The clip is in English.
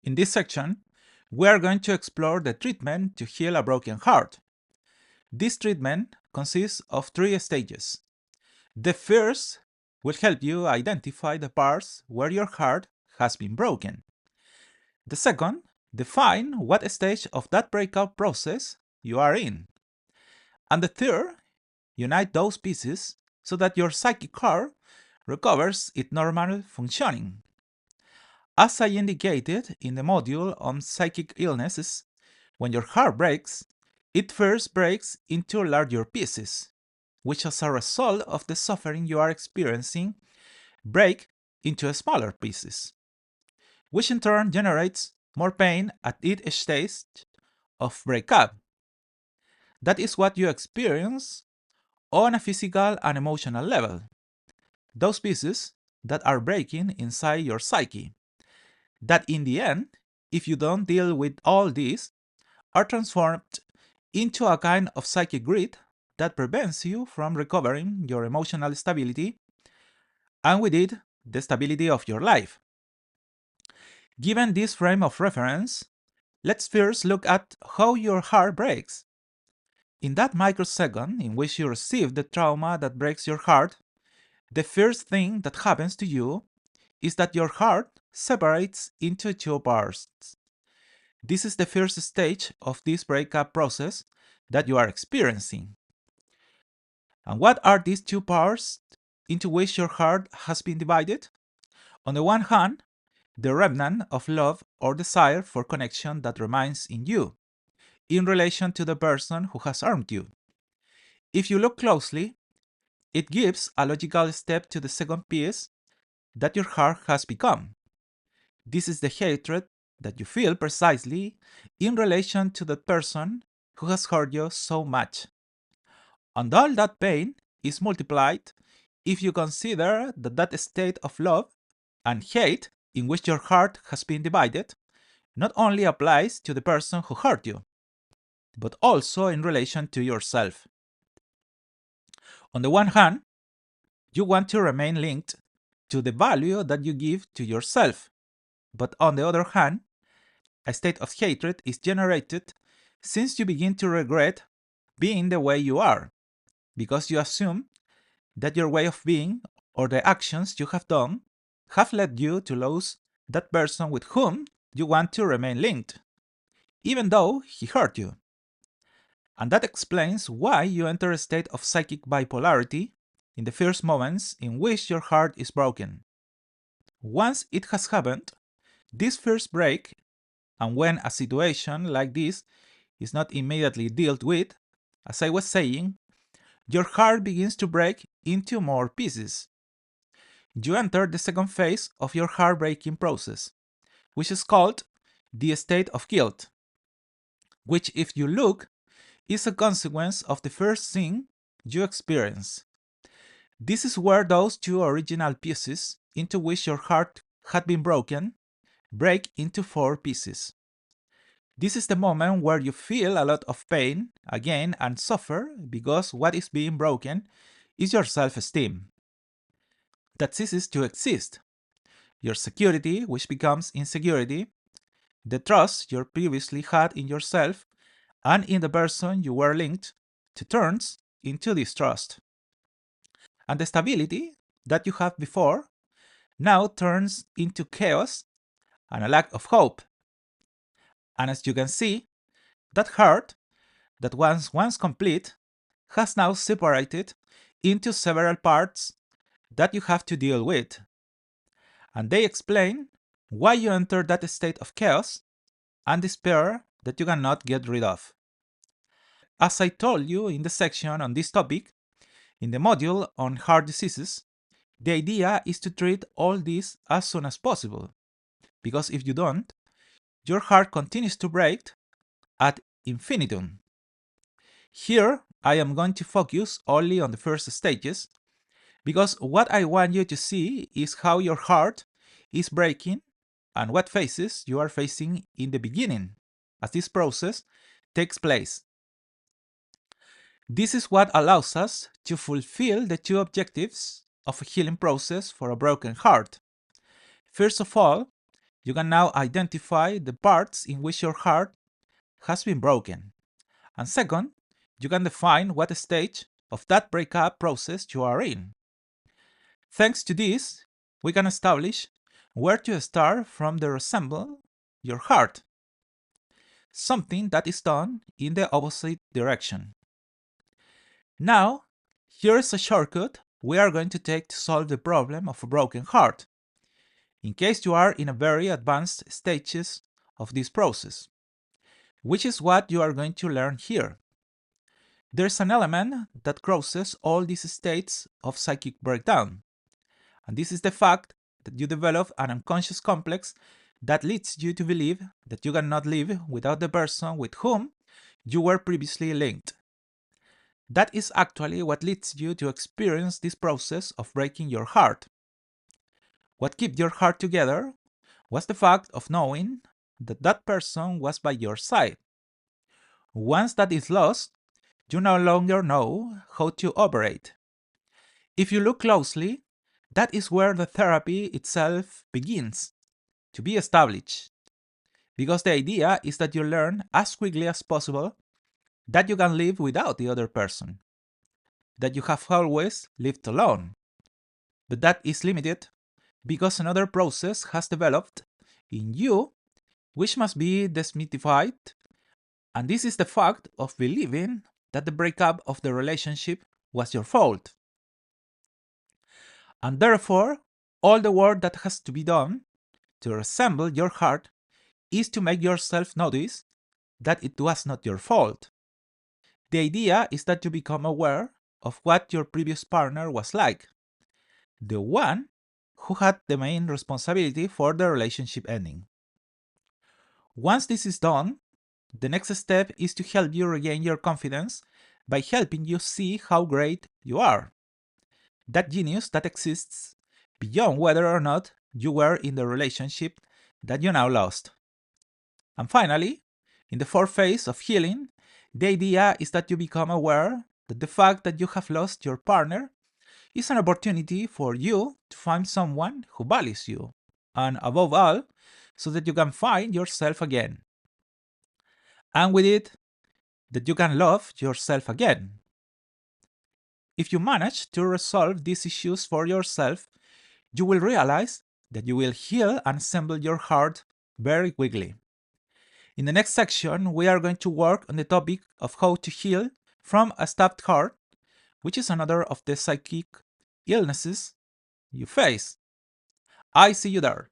In this section, we are going to explore the treatment to heal a broken heart. This treatment consists of 3 stages. The first will help you identify the parts where your heart has been broken. The second, define what stage of that breakup process you are in. And the third, unite those pieces so that your psychic heart recovers its normal functioning. As I indicated in the module on psychic illnesses, when your heart breaks, it first breaks into larger pieces, which as a result of the suffering you are experiencing, break into smaller pieces, which in turn generates more pain at each stage of breakup. That is what you experience on a physical and emotional level. Those pieces that are breaking inside your psyche, that in the end, if you don't deal with all these, are transformed into a kind of psychic grid that prevents you from recovering your emotional stability and with it, the stability of your life. Given this frame of reference, let's first look at how your heart breaks. In that microsecond in which you receive the trauma that breaks your heart, the first thing that happens to you is that your heart separates into 2 parts. This is the first stage of this breakup process that you are experiencing. And what are these 2 parts into which your heart has been divided? On the one hand, the remnant of love or desire for connection that remains in you, in relation to the person who has harmed you. If you look closely, it gives a logical step to the second piece that your heart has become. This is the hatred that you feel precisely in relation to the person who has hurt you so much. And all that pain is multiplied if you consider that that state of love and hate in which your heart has been divided not only applies to the person who hurt you, but also in relation to yourself. On the one hand, you want to remain linked to the value that you give to yourself, but on the other hand, a state of hatred is generated since you begin to regret being the way you are, because you assume that your way of being or the actions you have done have led you to lose that person with whom you want to remain linked, even though he hurt you. And that explains why you enter a state of psychic bipolarity in the first moments in which your heart is broken. Once it has happened, this first break, and when a situation like this is not immediately dealt with, as I was saying, your heart begins to break into more pieces. You enter the second phase of your heartbreaking process, which is called the state of guilt, which, if you look, is a consequence of the first thing you experience. This is where those 2 original pieces into which your heart had been broken break into 4 pieces. This is the moment where you feel a lot of pain again and suffer because what is being broken is your self-esteem. That ceases to exist. Your security, which becomes insecurity, the trust you previously had in yourself and in the person you were linked to turns into distrust. And the stability that you had before now turns into chaos and a lack of hope. And as you can see, that heart that was once complete has now separated into several parts that you have to deal with. And they explain why you enter that state of chaos and despair that you cannot get rid of. As I told you in the section on this topic, in the module on heart diseases, the idea is to treat all this as soon as possible, because if you don't, your heart continues to break ad infinitum. Here, I am going to focus only on the first stages, because what I want you to see is how your heart is breaking and what phases you are facing in the beginning, as this process takes place. This is what allows us to fulfill the 2 objectives of a healing process for a broken heart. First of all, You can now identify the parts in which your heart has been broken. And second, you can define what stage of that breakup process you are in. Thanks to this, we can establish where to start from the resemble your heart, something that is done in the opposite direction. Now, here is a shortcut we are going to take to solve the problem of a broken heart, in case you are in a very advanced stages of this process, which is what you are going to learn here. There's an element that crosses all these states of psychic breakdown, and this is the fact that you develop an unconscious complex that leads you to believe that you cannot live without the person with whom you were previously linked. That is actually what leads you to experience this process of breaking your heart. What kept your heart together was the fact of knowing that that person was by your side. Once that is lost, you no longer know how to operate. If you look closely, that is where the therapy itself begins to be established. Because the idea is that you learn as quickly as possible that you can live without the other person, that you have always lived alone. But that is limited because another process has developed in you which must be demystified, and this is the fact of believing that the breakup of the relationship was your fault. And therefore, all the work that has to be done to resemble your heart is to make yourself notice that it was not your fault. The idea is that you become aware of what your previous partner was like, the one who had the main responsibility for the relationship ending. Once this is done, the next step is to help you regain your confidence by helping you see how great you are. That genius that exists beyond whether or not you were in the relationship that you now lost. And finally, in the fourth phase of healing, the idea is that you become aware that the fact that you have lost your partner is an opportunity for you to find someone who values you, and above all, so that you can find yourself again. And with it, that you can love yourself again. If you manage to resolve these issues for yourself, you will realize that you will heal and assemble your heart very quickly. In the next section, we are going to work on the topic of how to heal from a stabbed heart, which is another of the psychic illnesses you face. I see you there.